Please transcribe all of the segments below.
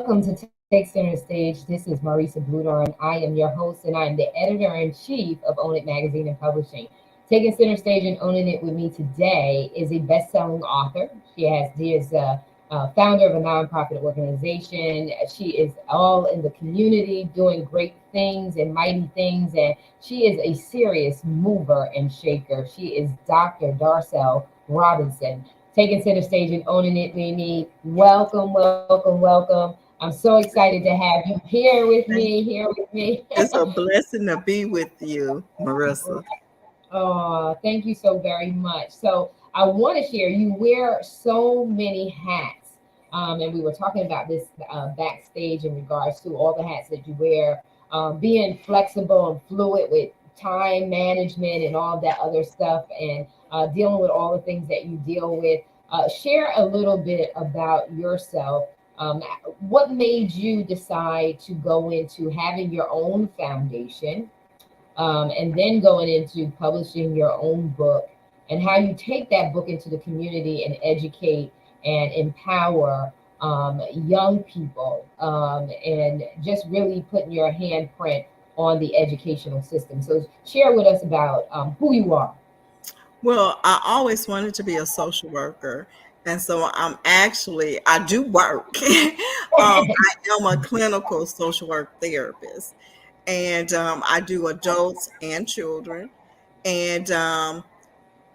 Welcome to Take Center Stage. This is Marisa Bludor, and I am your host, and I'm the editor-in-chief of Own It Magazine and Publishing. Taking center stage and owning it with me today is a best-selling author. She is a founder of a nonprofit organization. She is all in the community, doing great things and mighty things, and she is a serious mover and shaker. She is Dr. Darcele Robinson. Taking center stage and owning it with me. Welcome, welcome, welcome. I'm so excited to have you here with me. It's a blessing to be with you, Marissa. Oh, thank you so very much. So I want to share, you wear so many hats. And we were talking about this backstage in regards to all the hats that you wear, being flexible and fluid with time management and all that other stuff, and dealing with all the things that you deal with. Share a little bit about yourself. What made you decide to go into having your own foundation, and then going into publishing your own book, and how you take that book into the community and educate and empower young people, and just really putting your handprint on the educational system. So share with us about who you are. Well, I always wanted to be a social worker. And so I do work. I am a clinical social work therapist. And I do adults and children. And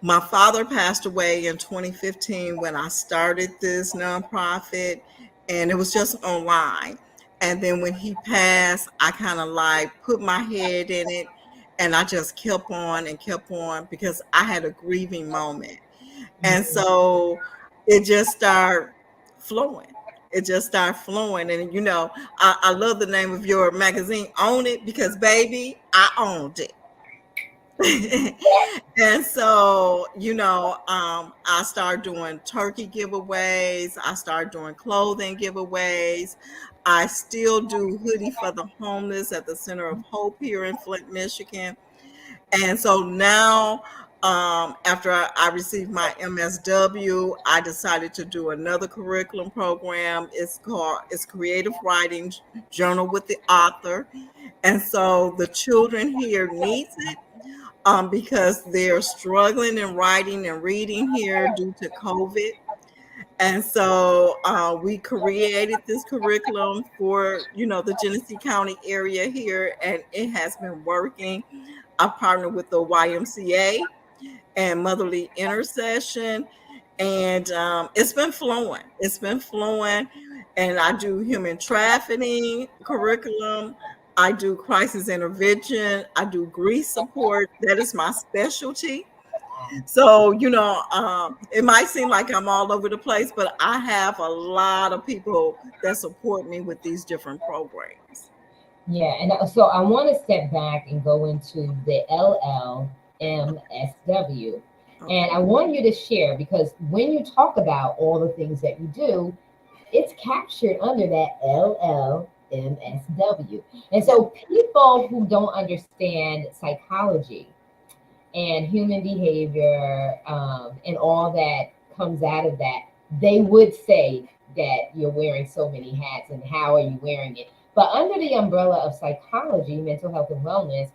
my father passed away in 2015 when I started this nonprofit, and it was just online. And then when he passed, I kind of like put my head in it, and I just kept on and kept on because I had a grieving moment. And so it just started flowing. It just started flowing. And, I love the name of your magazine, Own It, because, baby, I owned it. And so, I started doing turkey giveaways. I started doing clothing giveaways. I still do hoodie for the homeless at the Center of Hope here in Flint, Michigan. And so now, after I received my MSW, I decided to do another curriculum program. It's Creative Writing Journal with the Author. And so the children here needs it. Because they're struggling in writing and reading here due to COVID. And so we created this curriculum for, the Genesee County area here, and it has been working. I partnered with the YMCA and Motherly Intercession, and it's been flowing. It's been flowing, and I do human trafficking curriculum. I do crisis intervention. I do grief support. That is my specialty. So, it might seem like I'm all over the place, but I have a lot of people that support me with these different programs. Yeah, and so I want to step back and go into the LLMSW. And I want you to share, because when you talk about all the things that you do, it's captured under that LLMSW. And so people who don't understand psychology and human behavior, and all that comes out of that, they would say that you're wearing so many hats and how are you wearing it? But under the umbrella of psychology, mental health and wellness,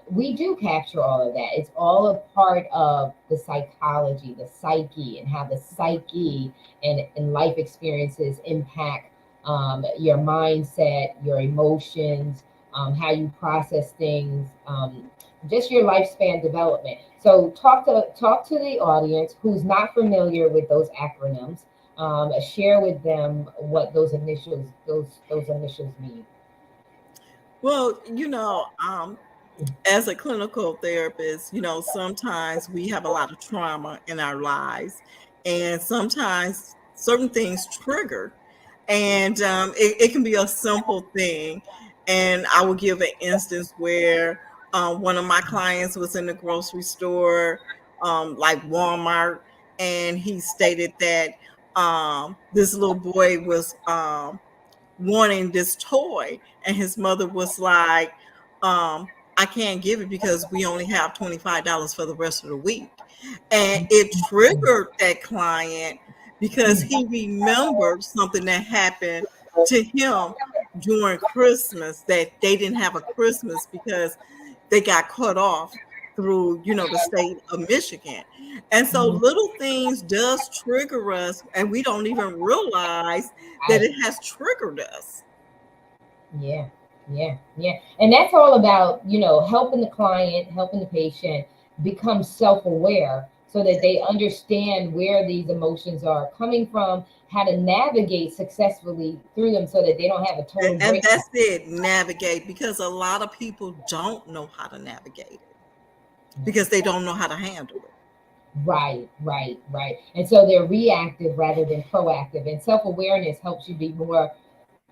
we do capture all of that. It's all a part of the psychology, the psyche, and how the psyche and life experiences impact your mindset, your emotions, how you process things, just your lifespan development. So talk to the audience who's not familiar with those acronyms. Share with them what those initials mean. Well, as a clinical therapist, sometimes we have a lot of trauma in our lives, and sometimes certain things trigger, and it can be a simple thing. And I will give an instance where one of my clients was in the grocery store, like Walmart, and he stated that this little boy was wanting this toy, and his mother was like, I can't give it because we only have $25 for the rest of the week. And it triggered that client because he remembered something that happened to him during Christmas that they didn't have a Christmas because they got cut off through, the state of Michigan. And so little things does trigger us, and we don't even realize that it has triggered us. Yeah, yeah, yeah. And that's all about, helping the client, helping the patient become self-aware so that they understand where these emotions are coming from, how to navigate successfully through them so that they don't have a total And breakdown. that's it, navigate, because a lot of people don't know how to navigate it because they don't know how to handle it. Right, right, right. And so they're reactive rather than proactive. And self-awareness helps you be more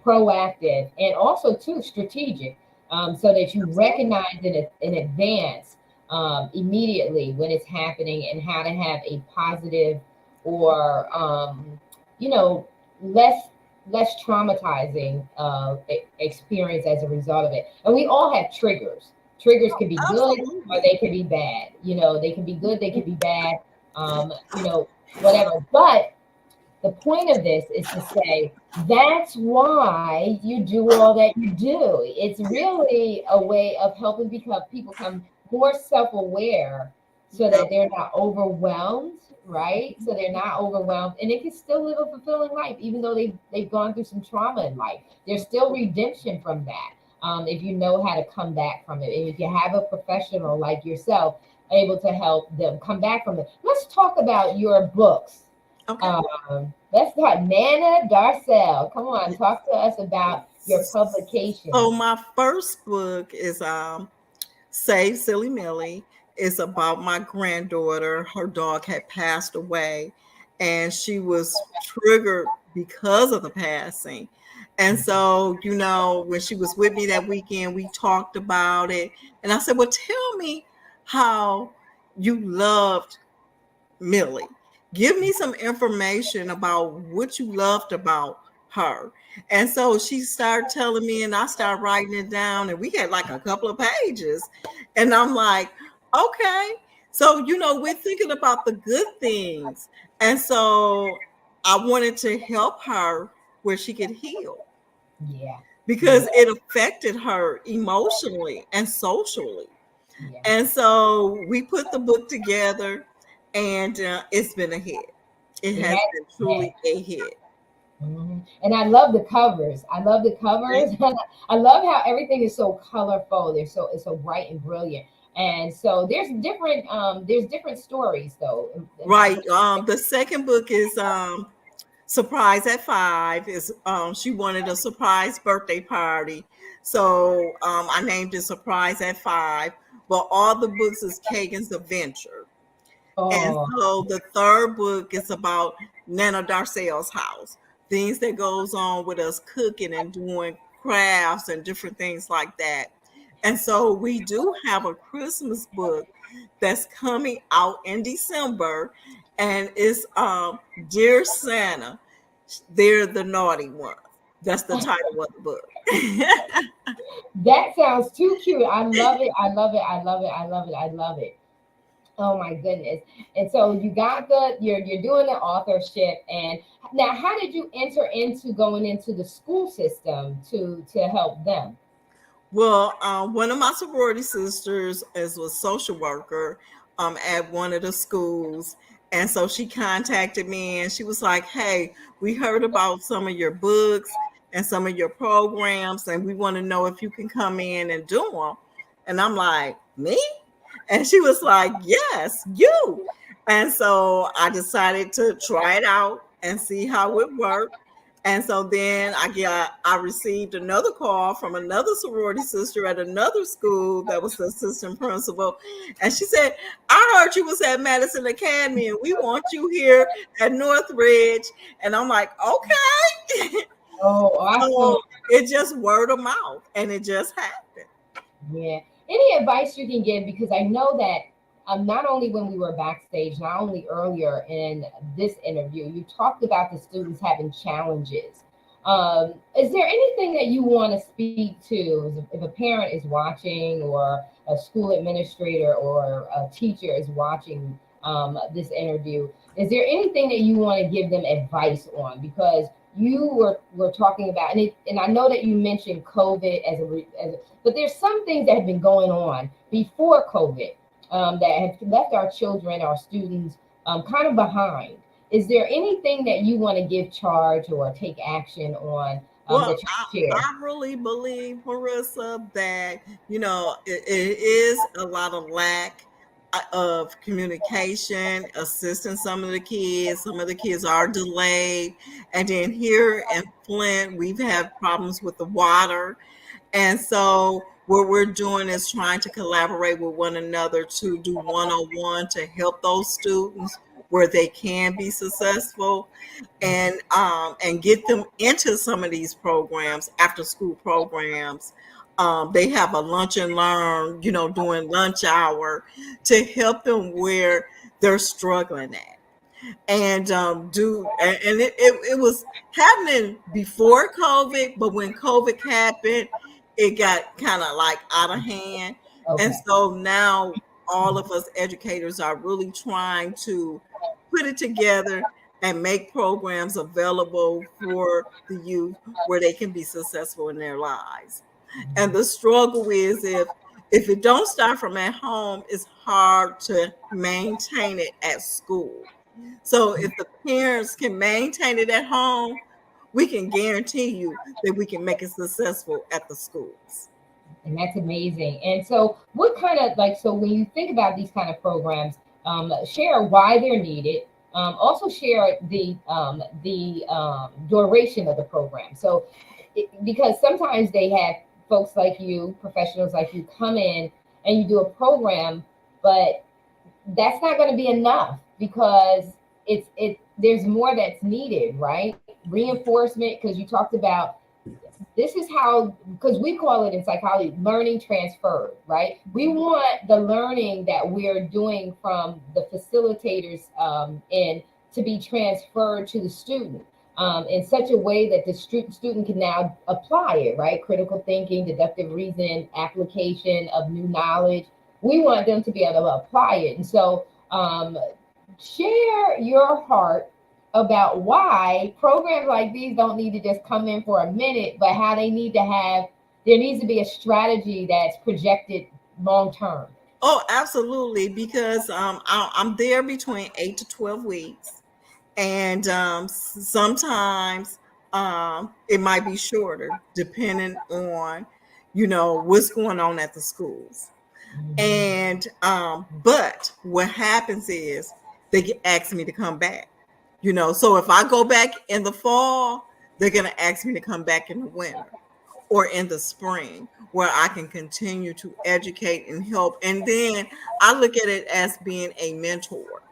proactive and also too strategic, so that you recognize in advance, immediately when it's happening, and how to have a positive or you know less traumatizing experience as a result of it. And we all have triggers. Triggers can be good or they can be bad. They can be good, they can be bad, whatever. But the point of this is to say that's why you do all that you do. It's really a way of helping people become more self-aware so that they're not overwhelmed, right? So they're not overwhelmed, and they can still live a fulfilling life, even though they've gone through some trauma in life. There's still redemption from that, if you know how to come back from it. And if you have a professional like yourself able to help them come back from it. Let's talk about your books. Okay. Let's talk. Nana Darcele, come on, talk to us about your publication. So my first book is Save Silly Millie. It's about my granddaughter. Her dog had passed away, and she was triggered because of the passing. And so, when she was with me that weekend, we talked about it. And I said, well, tell me how you loved Millie. Give me some information about what you loved about her. And so she started telling me, and I started writing it down, and we had like a couple of pages. And I'm like, okay. So, we're thinking about the good things. And so I wanted to help her where she could heal. Yeah. Because it affected her emotionally and socially. Yeah. And so we put the book together, and it's been a hit. It has been truly a hit. Mm-hmm. And I love the covers. I love how everything is so colorful. It's so bright and brilliant. And so there's different stories though. Right. The second book is Surprise at 5. Is she wanted a surprise birthday party. So I named it Surprise at 5. But all the books is Kagan's Adventure. And so the third book is about Nana Darcele's house, things that goes on with us cooking and doing crafts and different things like that. And so we do have a Christmas book that's coming out in December, and it's Dear Santa, They're the Naughty Ones. That's the title of the book. That sounds too cute. I love it. I love it. I love it. I love it. I love it. Oh my goodness. And so you got you're doing the authorship. And now how did you enter into going into the school system to help them? Well, one of my sorority sisters was a social worker at one of the schools. And so she contacted me, and she was like, hey, we heard about some of your books and some of your programs, and we want to know if you can come in and do them. And I'm like, me? And she was like, yes, you. And so I decided to try it out and see how it worked. And so then I received another call from another sorority sister at another school that was the assistant principal. And she said, I heard you was at Madison Academy, and we want you here at Northridge. And I'm like, okay. Oh, awesome. So it just word of mouth, and it just happened. Yeah. Any advice you can give? Because I know that not only when we were backstage, not only earlier in this interview, you talked about the students having challenges. Is there anything that you want to speak to if a parent is watching, or a school administrator or a teacher is watching this interview? Is there anything that you want to give them advice on? Because you were talking about, and I know that you mentioned COVID but there's some things that have been going on before COVID that have left our children, our students, kind of behind. Is there anything that you want to give charge or take action on Well, that you share? I really believe, Marissa, that, it is a lot of lack of communication, assisting some of the kids. Some of the kids are delayed. And then here in Flint, we've had problems with the water. And so what we're doing is trying to collaborate with one another to do one-on-one to help those students where they can be successful, and get them into some of these programs, after school programs. They have a lunch and learn, during lunch hour, to help them where they're struggling at. And it was happening before COVID, but when COVID happened, it got kind of like out of hand. Okay. And so now all of us educators are really trying to put it together and make programs available for the youth where they can be successful in their lives. And the struggle is, if it don't start from at home, it's hard to maintain it at school. So if the parents can maintain it at home, we can guarantee you that we can make it successful at the schools. And that's amazing. And so what kind of, like, so when you think about these kind of programs, share why they're needed. Also share the duration of the program. So because sometimes they have folks like you, professionals like you, come in and you do a program, but that's not going to be enough, because there's more that's needed, right? Reinforcement, because you talked about, this is how, because we call it in psychology, learning transferred, right? We want the learning that we're doing from the facilitators to be transferred to the student in such a way that the student can now apply it, right? Critical thinking, deductive reasoning, application of new knowledge. We want them to be able to apply it. And so share your heart about why programs like these don't need to just come in for a minute, but how they need to have, there needs to be a strategy that's projected long term. Oh, absolutely. Because I'm there between 8 to 12 weeks. And sometimes it might be shorter, depending on, what's going on at the schools. And but what happens is they ask me to come back. So if I go back in the fall, they're going to ask me to come back in the winter or in the spring, where I can continue to educate and help. And then I look at it as being a mentor,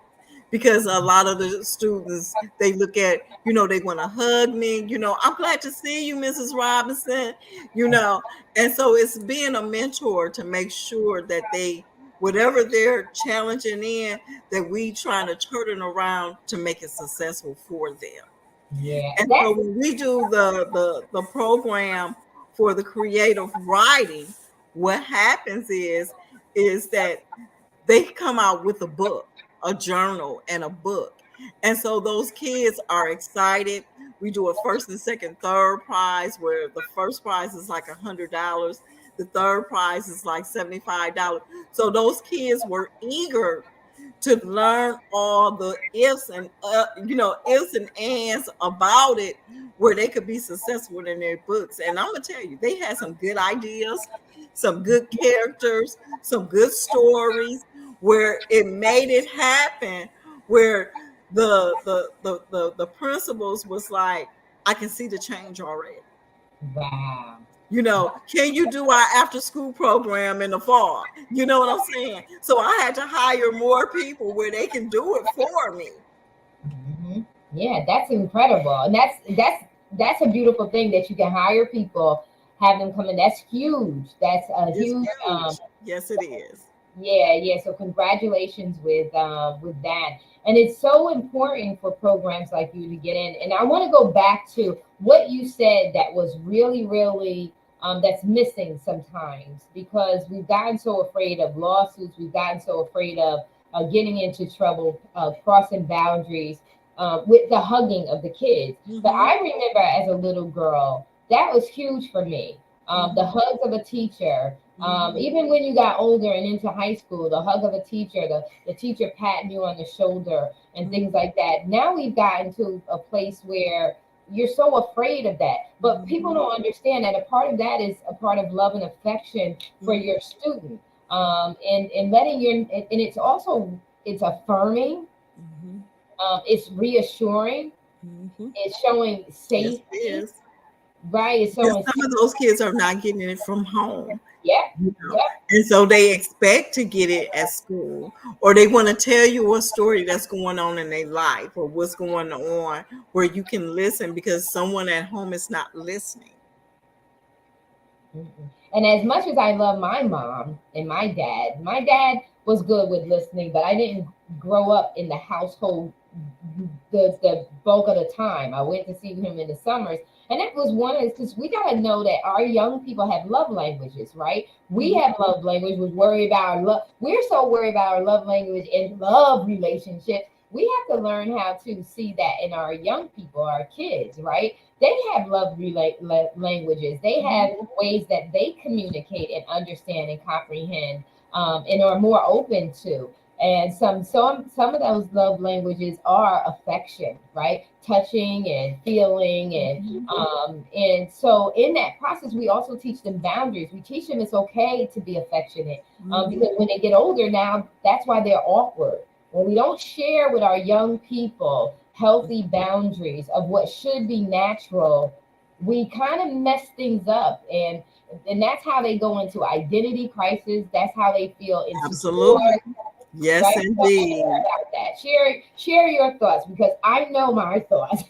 because a lot of the students, they look at, they want to hug me, I'm glad to see you, Mrs. Robinson, and so it's being a mentor to make sure that they, whatever they're challenging in, that we trying to turn it around to make it successful for them. Yeah. And so when we do the program for the creative writing, what happens is that they come out with a book, a journal, and a book. And so those kids are excited. We do a first and second, third prize, where the first prize is like $100. The third prize is like $75. So those kids were eager to learn all the ifs and ifs and ands about it, where they could be successful in their books. And I'm gonna tell you, they had some good ideas, some good characters, some good stories, where it made it happen, where the principals was like, I can see the change already. Wow. Can you do our after school program in the fall? You know what I'm saying? So I had to hire more people where they can do it for me. Mm-hmm. Yeah, that's incredible. And that's a beautiful thing, that you can hire people, have them come in. That's huge. That's a huge. Yes, it is. Yeah. So congratulations with that. And it's so important for programs like you to get in. And I want to go back to what you said that was really, really that's missing sometimes, because we've gotten so afraid of lawsuits. We've gotten so afraid of getting into trouble, crossing boundaries. with the hugging of the kids. But Mm-hmm. I remember as a little girl, that was huge for me. The hugs of a teacher, even when you got older and into high school, the hug of a teacher, the teacher patting you on the shoulder and things like that. Now we've gotten to a place where you're so afraid of that. But people don't understand that a part of that is a part of love and affection for your student. And letting your, and it's also, it's affirming, it's reassuring, it's showing Yes, safety, it is. right? It's Because showing, some of those kids are not getting it from home. yeah, You know, yeah. and so they expect to get it at school, or they want to tell you a story that's going on in their life or what's going on where you can listen because someone at home is not listening. And as much as I love my mom and my dad was good with listening, but I didn't grow up in the household the bulk of the time. I went to see him in the summers. And that was one of because we got to know that our young people have love languages, right? We have love language, we worry about our love. We're so worried about our love language and love relationships. We have to learn how to see that in our young people, our kids, right? They have languages. They have ways that they communicate and understand and comprehend, and are more open to. And some of those love languages are affection, right? Touching and feeling, and so in that process, we also teach them boundaries. We teach them it's okay to be affectionate, because when they get older now, that's why they're awkward. When we don't share with our young people healthy boundaries of what should be natural, we kind of mess things up, and that's how they go into identity crisis. That's how they feel insecure. Absolutely. Yes, Right? So indeed. share about that. Share your thoughts because I know my thoughts.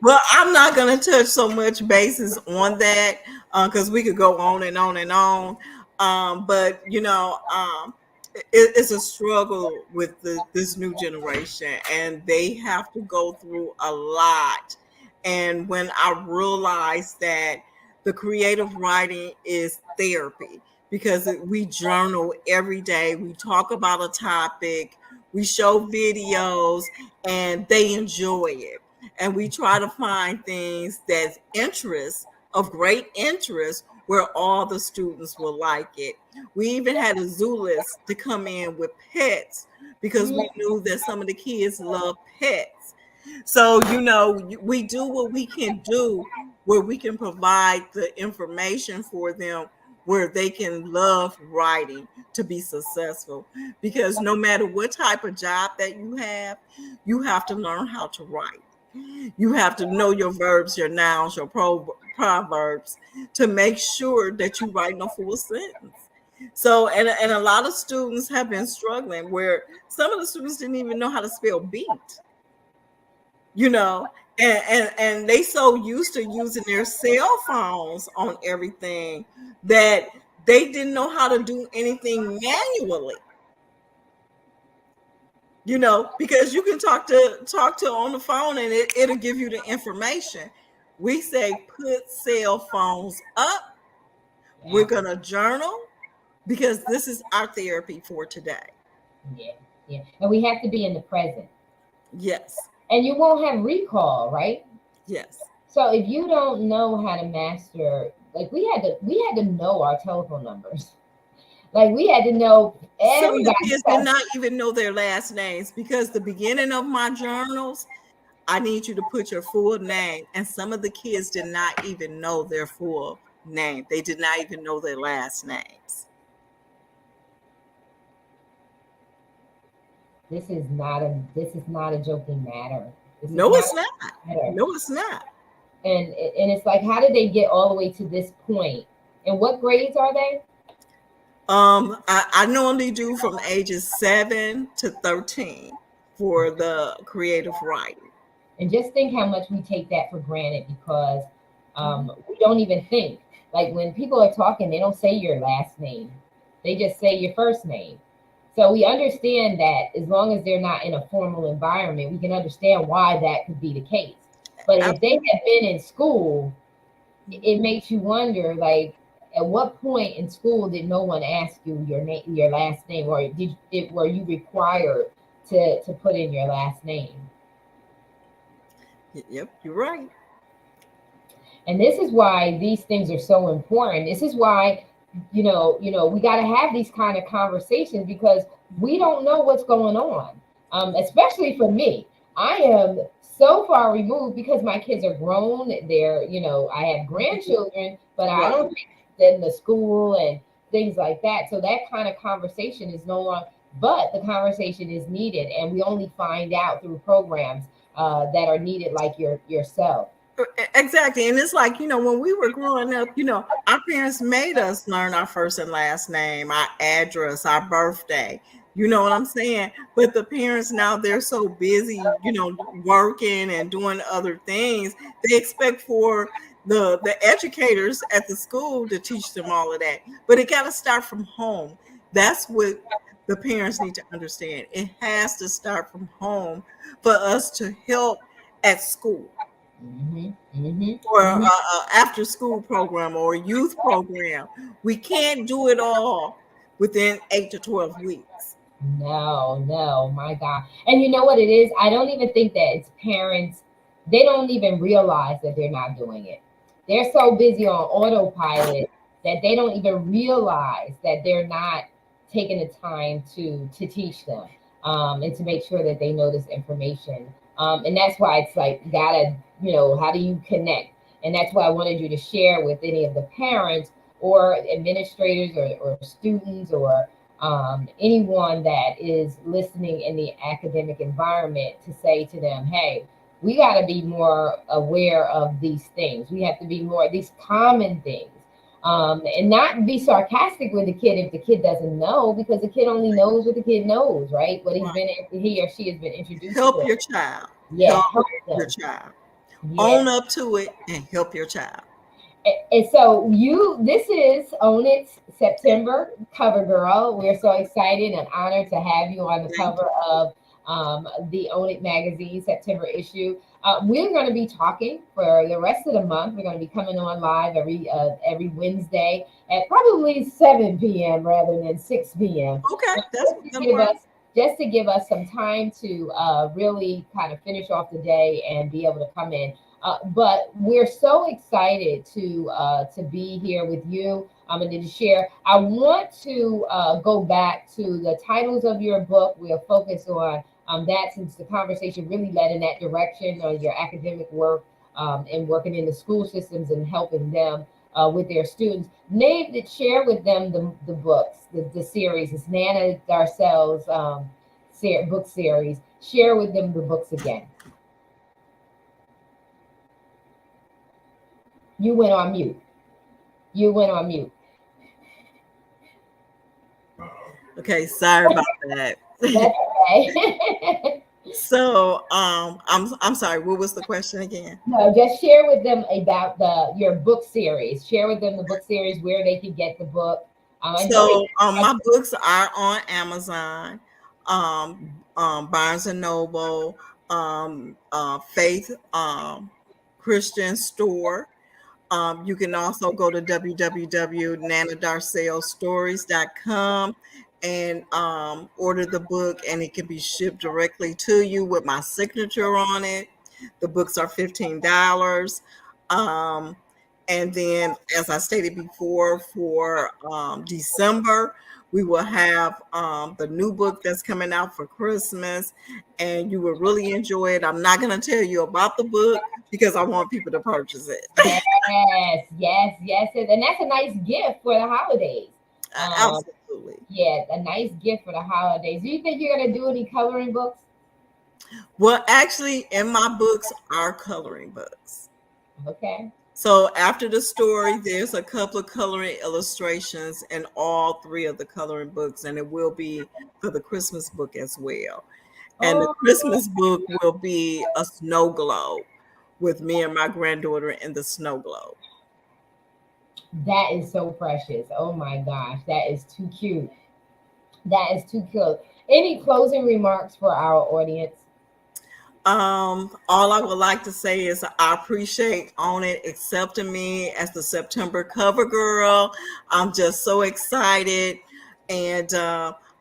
Well, I'm not going to touch so much bases on that because we could go on and on and on. But it's a struggle with this new generation, and they have to go through a lot. And when I realized that the creative writing is therapy, because we journal every day, we talk about a topic, we show videos, and they enjoy it, and we try to find things that's interest of great interest where all the students will like it. We even had a zoologist to come in with pets because we knew that some of the kids love pets. So, we do what we can do where we can provide the information for them where they can love writing to be successful. Because no matter what type of job that you have to learn how to write. You have to know your verbs, your nouns, your proverbs to make sure that you write a full sentence. So, and a lot of students have been struggling where some of the students didn't even know how to spell beat, and they so used to using their cell phones on everything that they didn't know how to do anything manually. Because you can talk to on the phone and it'll give you the information. We say put cell phones up. We're gonna journal because this is our therapy for today. Yeah, yeah. And we have to be in the present. Yes. And you won't have recall, right? Yes. So if you don't know how to master, like we had to know our telephone numbers. Like we had to know Some of the everybody's kids did not even know their last names because the beginning of my journals, I need you to put your full name. And some of the kids did not even know their full name. They did not even know their last names. This is not a joking matter. This is No, not it's not. a matter. No, it's not. And it's like, how did they get all the way to this point? And what grades are they? I normally do from ages 7 to 13 for the creative writing. And just think how much we take that for granted because we don't even think. Like when people are talking, they don't say your last name, they just say your first name. So we understand that as long as they're not in a formal environment, we can understand why that could be the case. But if they have been in school, it makes you wonder, like, at what point in school did no one ask you your name, your last name, or were you required to put in your last name. Yep, you're right. And this is why these things are so important. This is why, we got to have these kind of conversations, because we don't know what's going on. Especially for me, I am so far removed because my kids are grown. They're, I have grandchildren, but I don't take them to school and things like that. So that kind of conversation is no longer, but the conversation is needed. And we only find out through programs that are needed, like yourself. Exactly. And it's like, when we were growing up, our parents made us learn our first and last name, our address, our birthday. You know what I'm saying? But the parents now, they're so busy, working and doing other things. They expect for the educators at the school to teach them all of that. But it got to start from home. That's what the parents need to understand. It has to start from home for us to help at school. Or after school program or youth program. We can't do it all within 8 to 12 weeks. No, my God. And you know what it is? I don't even think that it's parents, they don't even realize that they're not doing it. They're so busy on autopilot that they don't even realize that they're not taking the time to teach them and to make sure that they know this information. And that's why it's like, gotta, how do you connect? And that's why I wanted you to share with any of the parents or administrators or students or anyone that is listening in the academic environment, to say to them, hey, we got to be more aware of these things. We have to be more these common things, and not be sarcastic with the kid if the kid doesn't know, because the kid only knows what the kid knows, right? What he or she has been introduced help to. Your child. Yeah, help your child. Yeah. Own up to it and help your child. And so this is Own It September CoverGirl. We're so excited and honored to have you on the cover of the Own It magazine September issue. We're going to be talking for the rest of the month. We're going to be coming on live every Wednesday at probably 7 p.m. rather than 6 p.m. Okay, just to give us some time to really kind of finish off the day and be able to come in. But we're so excited to be here with you and to share. I want to go back to the titles of your book. We'll focus on that, since the conversation really led in that direction on your academic work and working in the school systems and helping them with their students. Share with them the books, the series. It's Nana Darcele's book series. Share with them the books again. You went on mute. Okay, sorry about that. That's okay. So, I'm sorry. What was the question again? No, just share with them about your book series. Share with them the book series, where they can get the book. My books are on Amazon, Barnes and Noble, Faith Christian Store. You can also go to www.nanadarcelestories.com and order the book, and it can be shipped directly to you with my signature on it. The books are $15. And then, as I stated before, for December, we will have the new book that's coming out for Christmas, and you will really enjoy it. I'm not going to tell you about the book because I want people to purchase it. Yes. And that's a nice gift for the holidays. Absolutely. Yeah, a nice gift for the holidays. Do you think you're going to do any coloring books? Well, actually, in my books are coloring books. Okay. So after the story, there's a couple of coloring illustrations in all 3 of the coloring books, and it will be for the Christmas book as well. And the Christmas book will be a snow globe with me and my granddaughter in the snow globe. That is so precious. Oh my gosh, that is too cute. Any closing remarks for our audience? All I would like to say is I appreciate Own It accepting me as the September cover girl. I'm just so excited, and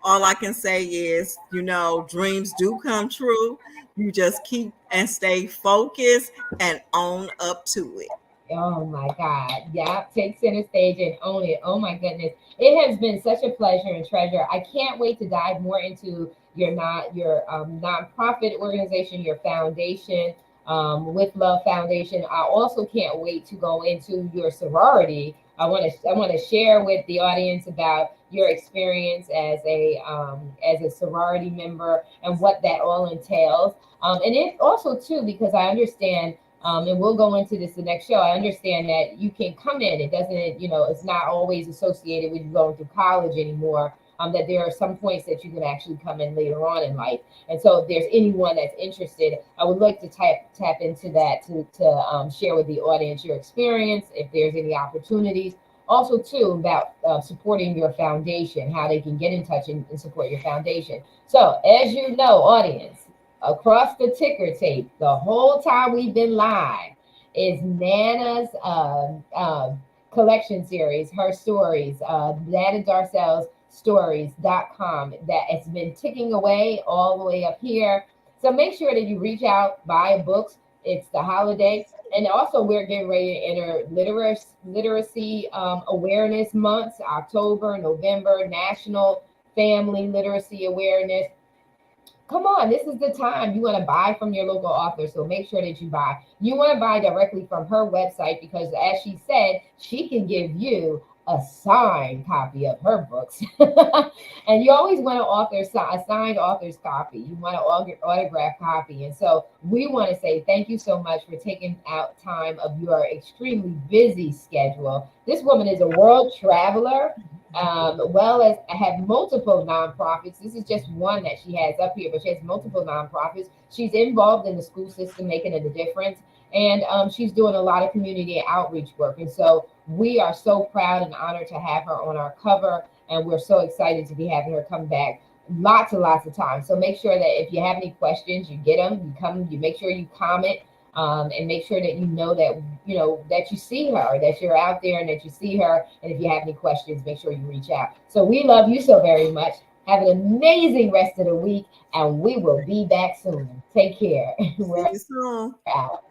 all I can say is, dreams do come true. You just keep and stay focused and own up to it. Oh my God. Yeah, take center stage and own it. Oh my goodness. It has been such a pleasure and treasure. I can't wait to dive more into your nonprofit organization, your foundation, With Love Foundation. I also can't wait to go into your sorority. I want to share with the audience about your experience as a sorority member and what that all entails. And it also too, because I understand, and we'll go into this the next show. I understand that you can come in. It doesn't, it's not always associated with you going to college anymore. That there are some points that you can actually come in later on in life. And so if there's anyone that's interested, I would like to tap into that to share with the audience your experience, if there's any opportunities. Also, too, about supporting your foundation, how they can get in touch and support your foundation. So, as you know, audience, across the ticker tape, the whole time we've been live, is Nana's collection series, her stories, Nana Darcele's stories.com, that it's been ticking away all the way up here. So make sure that you reach out, buy books. It's the holiday. And also, we're getting ready to enter literacy awareness months, October, November, National Family Literacy Awareness. Come on, this is the time. You want to buy from your local author, so make sure that you buy. You want to buy directly from her website because, as she said, she can give you a signed copy of her books. And you always want a signed author's copy. You want an autographed copy. And so we want to say thank you so much for taking out time of your extremely busy schedule. This woman is a world traveler, well as have multiple nonprofits. This is just one that she has up here, but she has multiple nonprofits. She's involved in the school system, making a difference. And she's doing a lot of community outreach work. And so we are so proud and honored to have her on our cover. And we're so excited to be having her come back lots and lots of times. So make sure that if you have any questions, you get them, you make sure you comment, and make sure that that you see her, that you're out there and that you see her. And if you have any questions, make sure you reach out. So we love you so very much. Have an amazing rest of the week, and we will be back soon. Take care. See you soon. We're out.